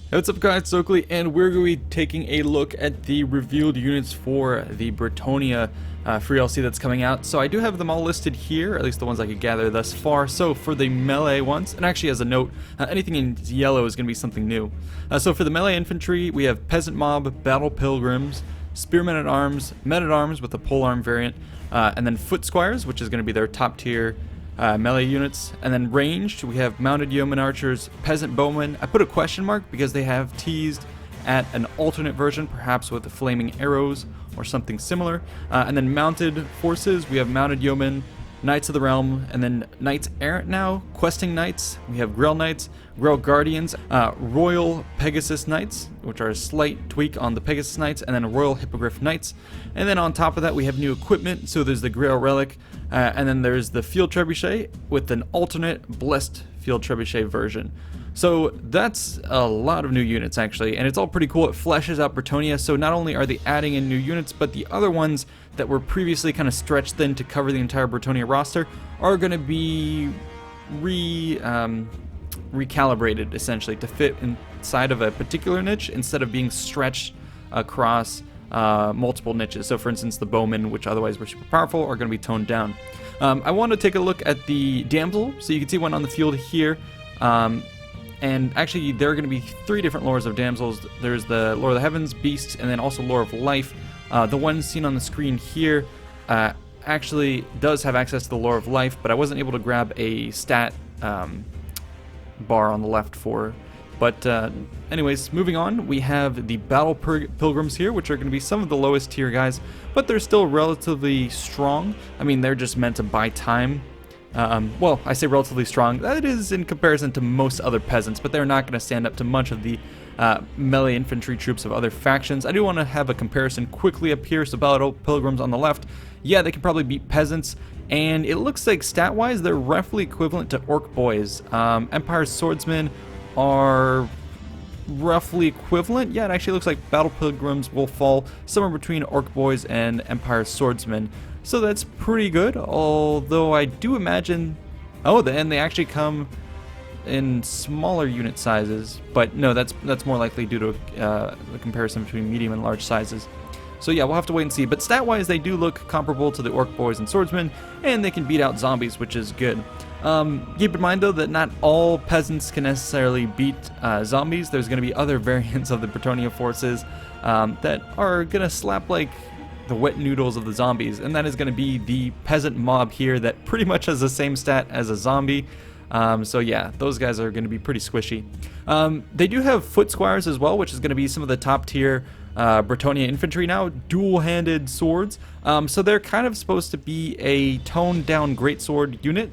Hey, what's up guys, it's Oakley, and we're going to be taking a look at the revealed units for the Bretonnia free LC that's coming out. So I do have them all listed here, at least the ones I could gather thus far. So for the melee ones, and actually as a note, anything in yellow is going to be something new. So for the melee infantry, we have Peasant Mob, Battle Pilgrims, Spearmen at Arms, Men at Arms with the polearm variant, and then Foot Squires, which is going to be their top tier melee units. And then ranged, we have Mounted Yeoman Archers, Peasant Bowmen. I put a question mark because they have teased at an alternate version, perhaps with the flaming arrows or something similar. And then mounted forces, we have Mounted Yeomen, Knights of the Realm, and then Knights Errant now, Questing Knights. We have Grail Knights, Grail Guardians, Royal Pegasus Knights, which are a slight tweak on the Pegasus Knights, and then Royal Hippogriff Knights. And then on top of that, we have new equipment. So there's the Grail Relic, and then there's the Field Trebuchet with an alternate Blessed Field Trebuchet version. So that's a lot of new units actually, and it's all pretty cool. It fleshes out Bretonnia, so not only are they adding in new units, but the other ones that were previously kind of stretched thin to cover the entire Bretonnia roster are going to be recalibrated essentially to fit inside of a particular niche instead of being stretched across multiple niches. So for instance, the bowmen, which otherwise were super powerful, are going to be toned down. I want to take a look at the damsel, so you can see one on the field here. And actually, there are going to be 3 different lores of damsels. There's the Lore of the Heavens, Beasts, and then also Lore of Life. The one seen on the screen here actually does have access to the Lore of Life, but I wasn't able to grab a stat bar on the left for. But anyways, moving on, we have the Battle Pilgrims here, which are going to be some of the lowest tier guys, but they're still relatively strong. I mean, they're just meant to buy time. Well, I say relatively strong. That is in comparison to most other peasants, but they're not going to stand up to much of the melee infantry troops of other factions. I do want to have a comparison quickly up here. So Battle Pilgrims on the left, yeah, they can probably beat peasants, and it looks like stat-wise they're roughly equivalent to Orc Boys. Empire's Swordsmen are roughly equivalent. Yeah, it actually looks like Battle Pilgrims will fall somewhere between Orc Boys and Empire's Swordsmen. So that's pretty good, although I do imagine... Oh, and they actually come in smaller unit sizes, but no, that's more likely due to the comparison between medium and large sizes. So yeah, we'll have to wait and see, but stat-wise they do look comparable to the Orc Boys and Swordsmen, and they can beat out zombies, which is good. Keep in mind though that not all peasants can necessarily beat zombies. There's going to be other variants of the Bretonnia forces that are going to slap like the wet noodles of the zombies, and that is going to be the peasant mob here that pretty much has the same stat as a zombie. So yeah, those guys are going to be pretty squishy. They do have foot squires as well, which is going to be some of the top tier Bretonnia infantry now, dual-handed swords. So they're kind of supposed to be a toned down greatsword unit.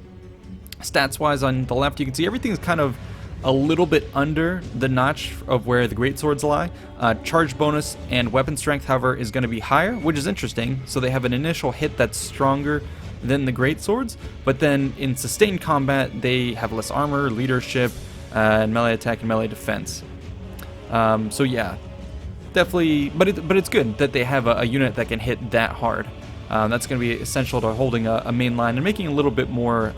Stats wise on the left, you can see everything's kind of a little bit under the notch of where the greatswords lie. Charge bonus and weapon strength, however, is going to be higher, which is interesting. So they have an initial hit that's stronger than the greatswords, but then in sustained combat, they have less armor, leadership, and melee attack and melee defense. So yeah, definitely, but it's good that they have a unit that can hit that hard. That's going to be essential to holding a main line and making it a little bit more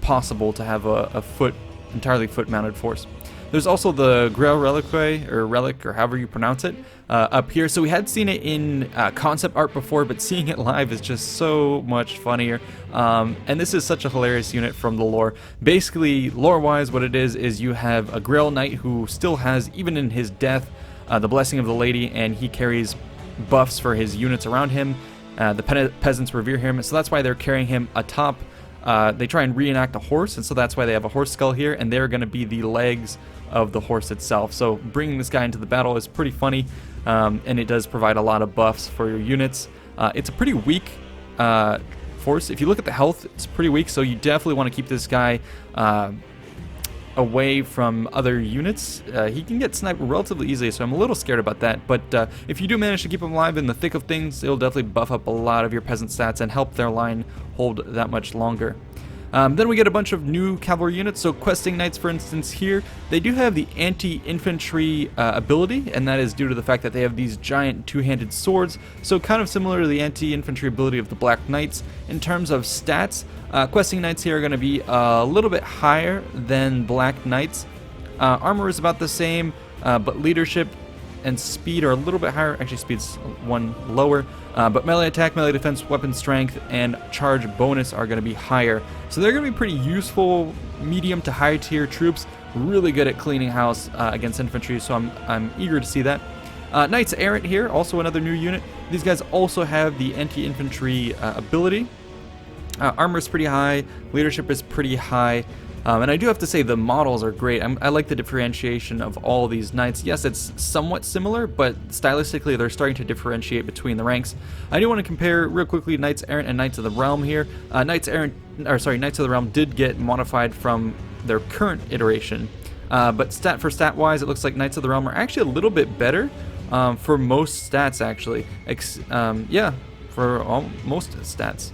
possible to have a entirely foot-mounted force. There's also the Grail Relic, or however you pronounce it, up here. So we had seen it in concept art before, but seeing it live is just so much funnier. And this is such a hilarious unit from the lore. Basically, lore-wise, what it is you have a Grail Knight who still has, even in his death, the Blessing of the Lady, and he carries buffs for his units around him. The peasants revere him, so that's why they're carrying him atop. They try and reenact a horse, and so that's why they have a horse skull here, and they're going to be the legs of the horse itself. So bringing this guy into the battle is pretty funny, and it does provide a lot of buffs for your units. It's a pretty weak force. If you look at the health, it's pretty weak, so you definitely want to keep this guy away from other units. He can get sniped relatively easily, so I'm a little scared about that, but if you do manage to keep him alive in the thick of things, it'll definitely buff up a lot of your peasant stats and help their line hold that much longer. Then we get a bunch of new cavalry units. So Questing Knights, for instance, here, they do have the anti-infantry ability, and that is due to the fact that they have these giant two-handed swords. So kind of similar to the anti-infantry ability of the Black Knights. In terms of stats, Questing Knights here are going to be a little bit higher than Black Knights. Armor is about the same, but leadership and speed are a little bit higher. Actually, speed's one lower. But melee attack, melee defense, weapon strength, and charge bonus are going to be higher. So they're going to be pretty useful medium to high tier troops. Really good at cleaning house against infantry, so I'm eager to see that. Knights Errant here, also another new unit. These guys also have the anti-infantry ability. Armor is pretty high, leadership is pretty high, and I do have to say the models are great. I like the differentiation of all of these knights. Yes, it's somewhat similar, but stylistically they're starting to differentiate between the ranks. I do want to compare real quickly Knights Errant and Knights of the Realm here. Knights of the Realm did get modified from their current iteration, but stat for stat wise, it looks like Knights of the Realm are actually a little bit better for most stats actually. Yeah, for most stats.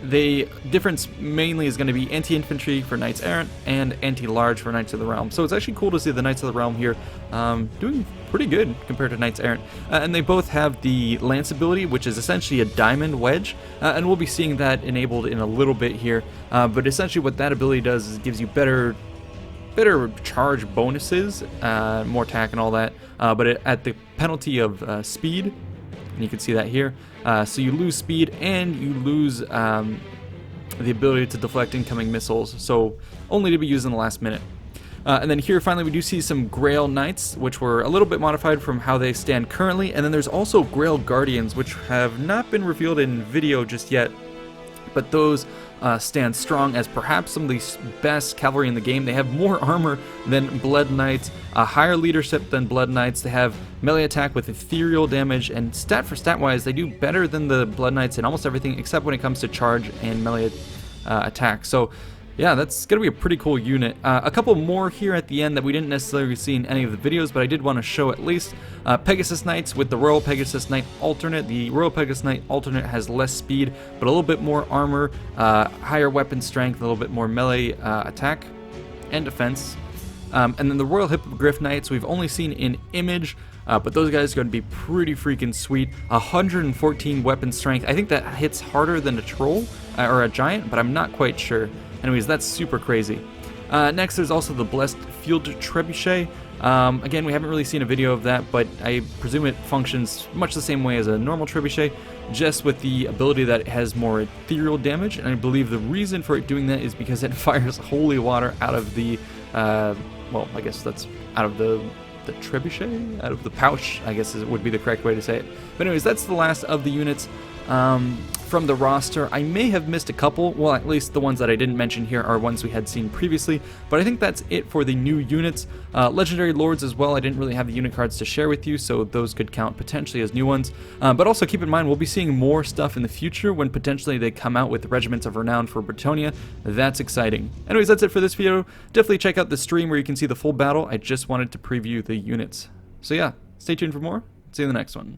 The difference mainly is going to be anti-infantry for Knights Errant and anti-large for Knights of the Realm. So it's actually cool to see the Knights of the Realm here doing pretty good compared to Knights Errant. And they both have the Lance ability, which is essentially a diamond wedge, and we'll be seeing that enabled in a little bit here. But essentially what that ability does is it gives you better charge bonuses, more attack and all that, but at the penalty of speed. And you can see that here. So you lose speed and you lose the ability to deflect incoming missiles, so only to be used in the last minute. And then here finally we do see some Grail Knights, which were a little bit modified from how they stand currently, and then there's also Grail Guardians, which have not been revealed in video just yet, but those stand strong as perhaps some of the best cavalry in the game. They have more armor than Blood Knights, higher leadership than Blood Knights. They have melee attack with ethereal damage, and stat for stat wise, they do better than the Blood Knights in almost everything except when it comes to charge and melee attack. So yeah, that's going to be a pretty cool unit. A couple more here at the end that we didn't necessarily see in any of the videos, but I did want to show at least. Pegasus Knights with the Royal Pegasus Knight alternate. The Royal Pegasus Knight alternate has less speed, but a little bit more armor, higher weapon strength, a little bit more melee attack and defense. And then the Royal Hippogriff Knights we've only seen in image, but those guys are going to be pretty freaking sweet. 114 weapon strength. I think that hits harder than a troll or a giant, but I'm not quite sure. Anyways, that's super crazy. Next, there's also the Blessed Field Trebuchet. Again, we haven't really seen a video of that, but I presume it functions much the same way as a normal Trebuchet, just with the ability that it has more ethereal damage, and I believe the reason for it doing that is because it fires holy water out of the, well, I guess that's out of the trebuchet? Out of the pouch, I guess would be the correct way to say it. But anyways, that's the last of the units from the roster. I may have missed a couple. Well, at least the ones that I didn't mention here are ones we had seen previously, but I think that's it for the new units. Legendary Lords as well, I didn't really have the unit cards to share with you, so those could count potentially as new ones. But also keep in mind, we'll be seeing more stuff in the future when potentially they come out with Regiments of Renown for Bretonnia. That's exciting. Anyways, that's it for this video. Definitely check out the stream where you can see the full battle. I just wanted to preview the units. So yeah, stay tuned for more. See you in the next one.